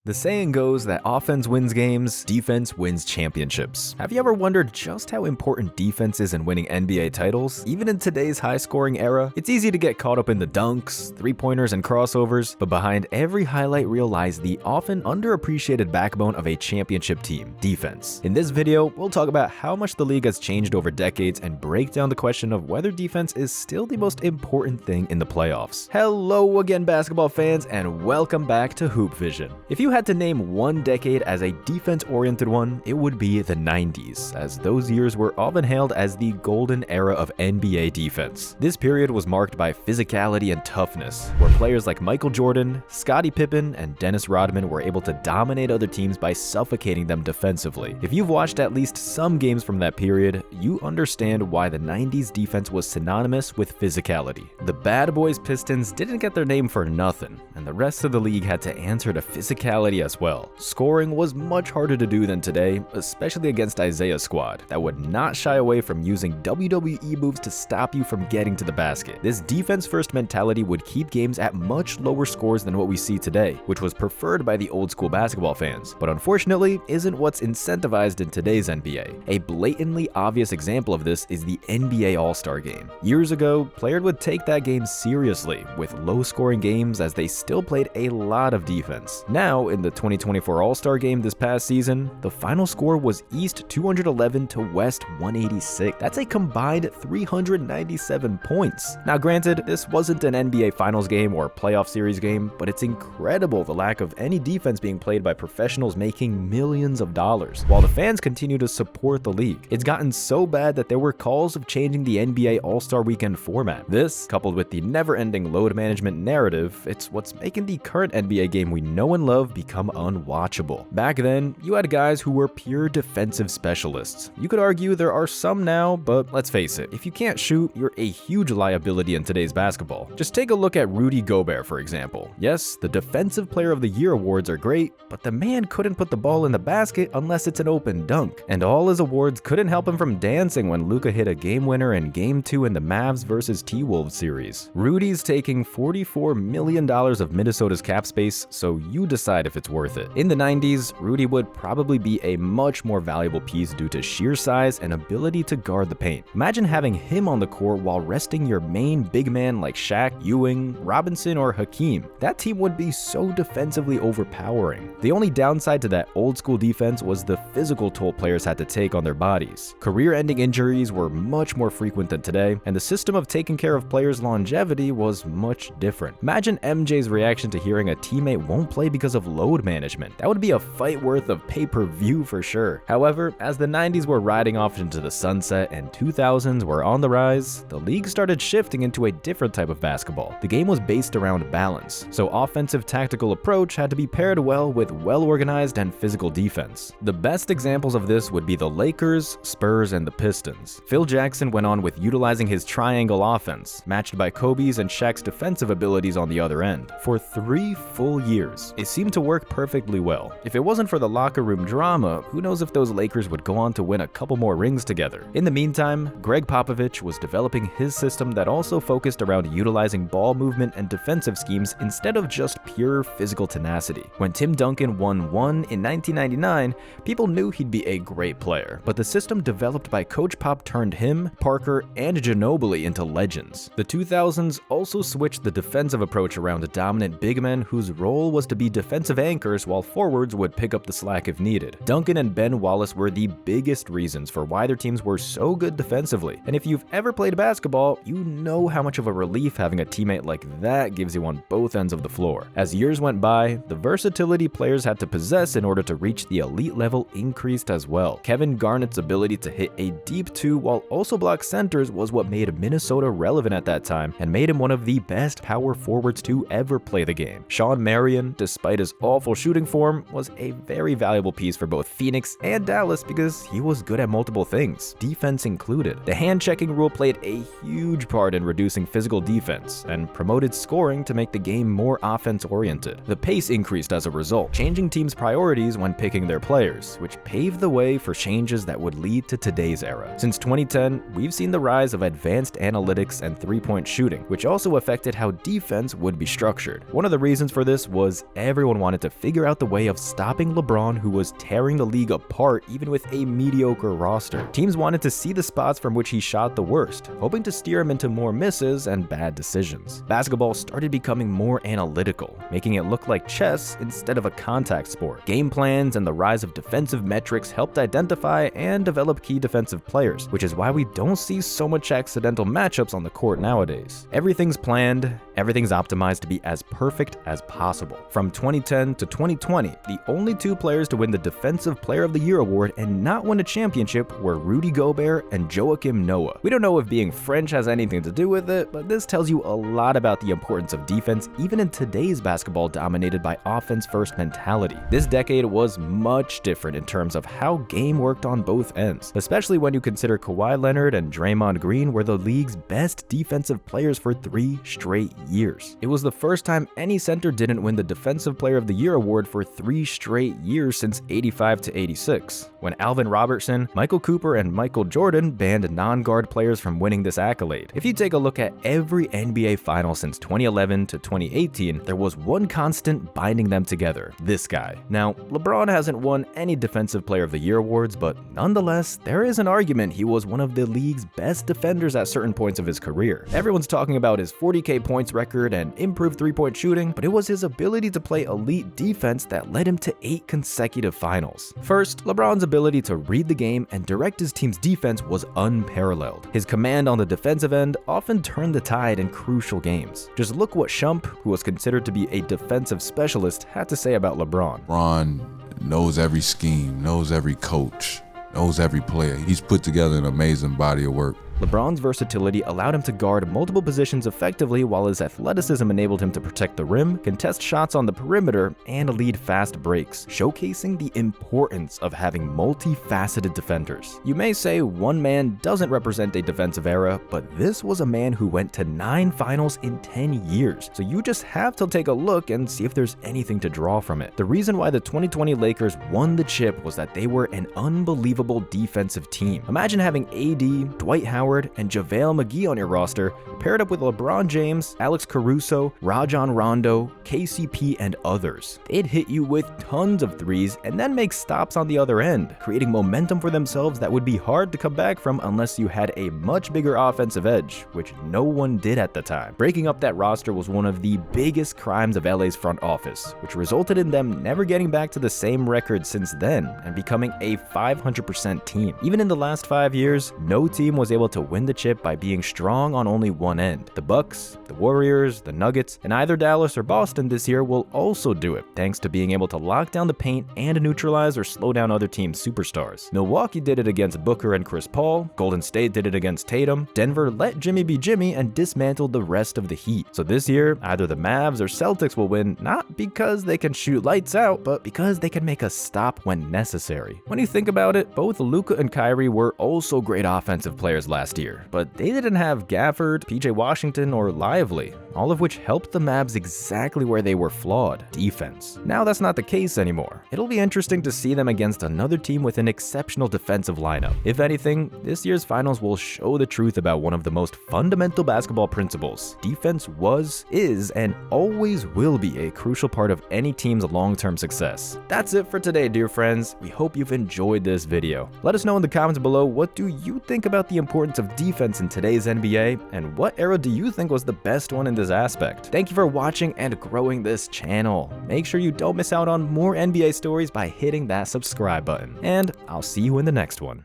The saying goes that offense wins games, defense wins championships. Have you ever wondered just how important defense is in winning NBA titles? Even in today's high-scoring era, it's easy to get caught up in the dunks, three-pointers, and crossovers, but behind every highlight reel lies the often underappreciated backbone of a championship team, defense. In this video, we'll talk about how much the league has changed over decades and break down the question of whether defense is still the most important thing in the playoffs. Hello again, basketball fans, and welcome back to Hoop Vision. If you had to name one decade as a defense-oriented one, it would be the 90s, as those years were often hailed as the golden era of NBA defense. This period was marked by physicality and toughness, where players like Michael Jordan, Scottie Pippen, and Dennis Rodman were able to dominate other teams by suffocating them defensively. If you've watched at least some games from that period, you understand why the 90s defense was synonymous with physicality. The Bad Boys Pistons didn't get their name for nothing, and the rest of the league had to answer to physicality as well. Scoring was much harder to do than today, especially against Isaiah's squad that would not shy away from using WWE moves to stop you from getting to the basket. This defense-first mentality would keep games at much lower scores than what we see today, which was preferred by the old-school basketball fans, but unfortunately isn't what's incentivized in today's NBA. A blatantly obvious example of this is the NBA All-Star Game. Years ago, players would take that game seriously, with low-scoring games as they still played a lot of defense. Now, in the 2024 All-Star Game this past season, the final score was East 211 to West 186. That's a combined 397 points. Now granted, this wasn't an NBA Finals game or playoff series game, but it's incredible the lack of any defense being played by professionals making millions of dollars, while the fans continue to support the league. It's gotten so bad that there were calls of changing the NBA All-Star Weekend format. This, coupled with the never-ending load management narrative, it's what's making the current NBA game we know and love become unwatchable. Back then, you had guys who were pure defensive specialists. You could argue there are some now, but let's face it, if you can't shoot, you're a huge liability in today's basketball. Just take a look at Rudy Gobert, for example. Yes, the Defensive Player of the Year awards are great, but the man couldn't put the ball in the basket unless it's an open dunk. And all his awards couldn't help him from dancing when Luka hit a game winner in Game 2 in the Mavs vs. T-Wolves series. Rudy's taking $44 million of Minnesota's cap space, so you decide if it's worth it. In the 90s, Rudy would probably be a much more valuable piece due to sheer size and ability to guard the paint. Imagine having him on the court while resting your main big man like Shaq, Ewing, Robinson, or Hakeem. That team would be so defensively overpowering. The only downside to that old school defense was the physical toll players had to take on their bodies. Career-ending injuries were much more frequent than today, and the system of taking care of players' longevity was much different. Imagine MJ's reaction to hearing a teammate won't play because of load management. That would be a fight worth of pay-per-view for sure. However, as the 90s were riding off into the sunset and 2000s were on the rise, the league started shifting into a different type of basketball. The game was based around balance, so offensive tactical approach had to be paired well with well-organized and physical defense. The best examples of this would be the Lakers, Spurs, and the Pistons. Phil Jackson went on with utilizing his triangle offense, matched by Kobe's and Shaq's defensive abilities on the other end. For 3 full years, it seemed to work perfectly well. If it wasn't for the locker room drama, who knows if those Lakers would go on to win a couple more rings together. In the meantime, Greg Popovich was developing his system that also focused around utilizing ball movement and defensive schemes instead of just pure physical tenacity. When Tim Duncan won one in 1999, people knew he'd be a great player, but the system developed by Coach Pop turned him, Parker, and Ginobili into legends. The 2000s also switched the defensive approach around dominant big men whose role was to be defensive anchors while forwards would pick up the slack if needed. Duncan and Ben Wallace were the biggest reasons for why their teams were so good defensively, and if you've ever played basketball, you know how much of a relief having a teammate like that gives you on both ends of the floor. As years went by, the versatility players had to possess in order to reach the elite level increased as well. Kevin Garnett's ability to hit a deep 2 while also block centers was what made Minnesota relevant at that time and made him one of the best power forwards to ever play the game. Shawn Marion, despite his awful shooting form, was a very valuable piece for both Phoenix and Dallas because he was good at multiple things, defense included. The hand-checking rule played a huge part in reducing physical defense and promoted scoring to make the game more offense-oriented. The pace increased as a result, changing teams' priorities when picking their players, which paved the way for changes that would lead to today's era. Since 2010, we've seen the rise of advanced analytics and three-point shooting, which also affected how defense would be structured. One of the reasons for this was everyone wanted wanted to figure out the way of stopping LeBron, who was tearing the league apart even with a mediocre roster. Teams wanted to see the spots from which he shot the worst, hoping to steer him into more misses and bad decisions. Basketball started becoming more analytical, making it look like chess instead of a contact sport. Game plans and the rise of defensive metrics helped identify and develop key defensive players, which is why we don't see so much accidental matchups on the court nowadays. Everything's planned, everything's optimized to be as perfect as possible. From 2010 to 2020, the only two players to win the Defensive Player of the Year award and not win a championship were Rudy Gobert and Joakim Noah. We don't know if being French has anything to do with it, but this tells you a lot about the importance of defense even in today's basketball dominated by offense-first mentality. This decade was much different in terms of how game worked on both ends, especially when you consider Kawhi Leonard and Draymond Green were the league's best defensive players for 3 straight years. It was the first time any center didn't win the Defensive Player of the Year award for 3 straight years since 85 to 86, when Alvin Robertson, Michael Cooper, and Michael Jordan banned non-guard players from winning this accolade. If you take a look at every NBA final since 2011 to 2018, there was one constant binding them together: this guy. Now, LeBron hasn't won any Defensive Player of the Year awards, but nonetheless, there is an argument he was one of the league's best defenders at certain points of his career. Everyone's talking about his 40K points record and improved three-point shooting, but it was his ability to play elite defense that led him to 8 consecutive finals. First, LeBron's ability to read the game and direct his team's defense was unparalleled. His command on the defensive end often turned the tide in crucial games. Just look what Shump, who was considered to be a defensive specialist, had to say about LeBron. LeBron knows every scheme, knows every coach, knows every player. He's put together an amazing body of work. LeBron's versatility allowed him to guard multiple positions effectively, while his athleticism enabled him to protect the rim, contest shots on the perimeter, and lead fast breaks, showcasing the importance of having multifaceted defenders. You may say one man doesn't represent a defensive era, but this was a man who went to 9 finals in 10 years, so you just have to take a look and see if there's anything to draw from it. The reason why the 2020 Lakers won the chip was that they were an unbelievable defensive team. Imagine having AD, Dwight Howard, and JaVale McGee on your roster, paired up with LeBron James, Alex Caruso, Rajon Rondo, KCP, and others. They'd hit you with tons of threes and then make stops on the other end, creating momentum for themselves that would be hard to come back from unless you had a much bigger offensive edge, which no one did at the time. Breaking up that roster was one of the biggest crimes of LA's front office, which resulted in them never getting back to the same record since then and becoming a 500% team. Even in the last 5 years, no team was able to win the chip by being strong on only one end. The Bucks, the Warriors, the Nuggets, and either Dallas or Boston this year will also do it, thanks to being able to lock down the paint and neutralize or slow down other teams' superstars. Milwaukee did it against Booker and Chris Paul, Golden State did it against Tatum, Denver let Jimmy be Jimmy and dismantled the rest of the Heat. So this year, either the Mavs or Celtics will win, not because they can shoot lights out, but because they can make a stop when necessary. When you think about it, both Luka and Kyrie were also great offensive players last year, but they didn't have Gafford, PJ Washington, or Lively, all of which helped the Mavs exactly where they were flawed: defense. Now that's not the case anymore. It'll be interesting to see them against another team with an exceptional defensive lineup. If anything, this year's finals will show the truth about one of the most fundamental basketball principles. Defense was, is, and always will be a crucial part of any team's long-term success. That's it for today, dear friends. We hope you've enjoyed this video. Let us know in the comments below, what do you think about the importance of defense in today's NBA, and what era do you think was the best one in this aspect? Thank you for watching and growing this channel. Make sure you don't miss out on more NBA stories by hitting that subscribe button, and I'll see you in the next one.